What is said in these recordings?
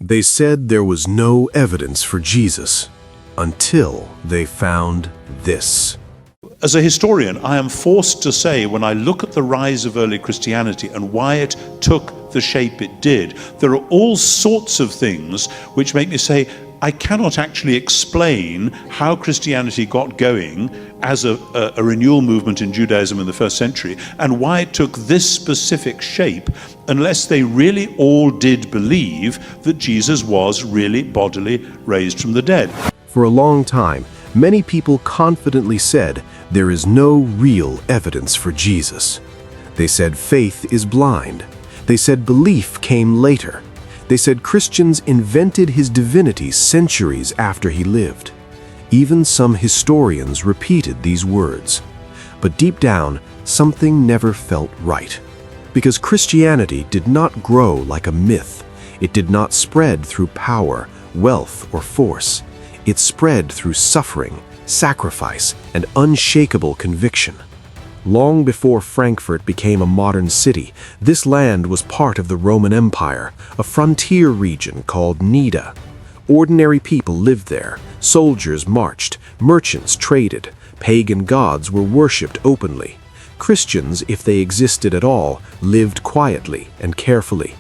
They said there was no evidence for Jesus until they found this. As a historian, I am forced to say, when I look at the rise of early Christianity and why it took the shape it did, there are all sorts of things which make me say, I cannot actually explain how Christianity got going as a renewal movement in Judaism in the first century, and why it took this specific shape, unless they really all did believe that Jesus was really bodily raised from the dead. For a long time, many people confidently said there is no real evidence for Jesus. They said faith is blind. They said belief came later. They said Christians invented his divinity centuries after he lived. Even some historians repeated these words. But deep down, something never felt right. Because Christianity did not grow like a myth. It did not spread through power, wealth, or force. It spread through suffering, sacrifice, and unshakable conviction. Long before Frankfurt became a modern city, this land was part of the Roman Empire, a frontier region called Nida. Ordinary people lived there, soldiers marched, merchants traded, pagan gods were worshipped openly. Christians, if they existed at all, lived quietly and carefully.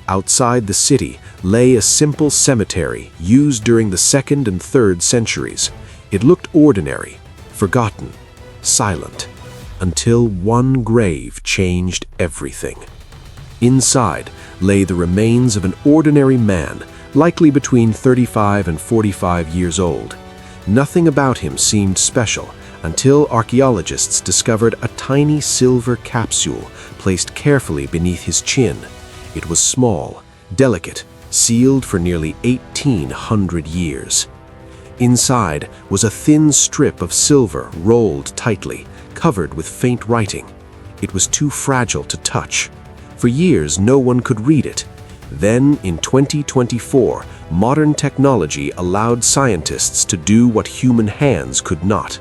Outside the city lay a simple cemetery used during the 2nd and 3rd centuries. It looked ordinary, forgotten, silent, until one grave changed everything. Inside lay the remains of an ordinary man, likely between 35 and 45 years old. Nothing about him seemed special until archaeologists discovered a tiny silver capsule placed carefully beneath his chin. It was small, delicate, sealed for nearly 1,800 years. Inside was a thin strip of silver rolled tightly, covered with faint writing. It was too fragile to touch. For years, no one could read it. Then, in 2024, modern technology allowed scientists to do what human hands could not.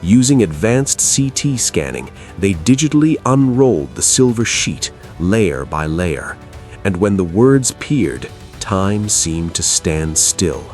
Using advanced CT scanning, they digitally unrolled the silver sheet, layer by layer. And when the words peered, time seemed to stand still.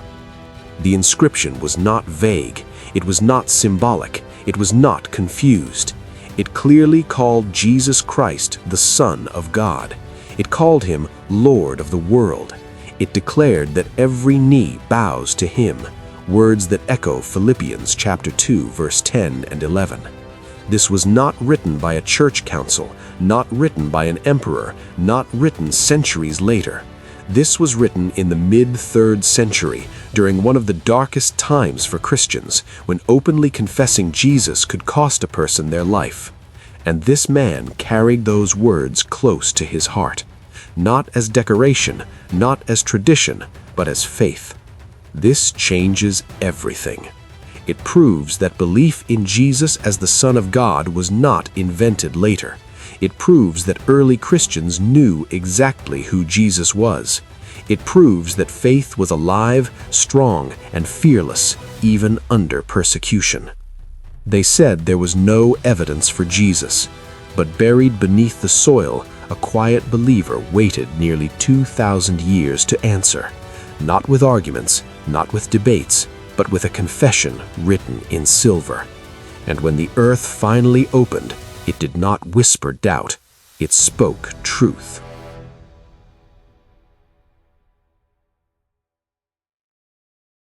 The inscription was not vague. It was not symbolic. It was not confused. It clearly called Jesus Christ the Son of God. It called him Lord of the world. It declared that every knee bows to him, words that echo Philippians chapter 2, verse 10 and 11. This was not written by a church council, not written by an emperor, not written centuries later. This was written in the mid-3rd century, during one of the darkest times for Christians, when openly confessing Jesus could cost a person their life. And this man carried those words close to his heart, not as decoration, not as tradition, but as faith. This changes everything. It proves that belief in Jesus as the Son of God was not invented later. It proves that early Christians knew exactly who Jesus was. It proves that faith was alive, strong, and fearless, even under persecution. They said there was no evidence for Jesus, but buried beneath the soil, a quiet believer waited nearly 2,000 years to answer, not with arguments, not with debates, but with a confession written in silver. And when the earth finally opened, it did not whisper doubt, it spoke truth.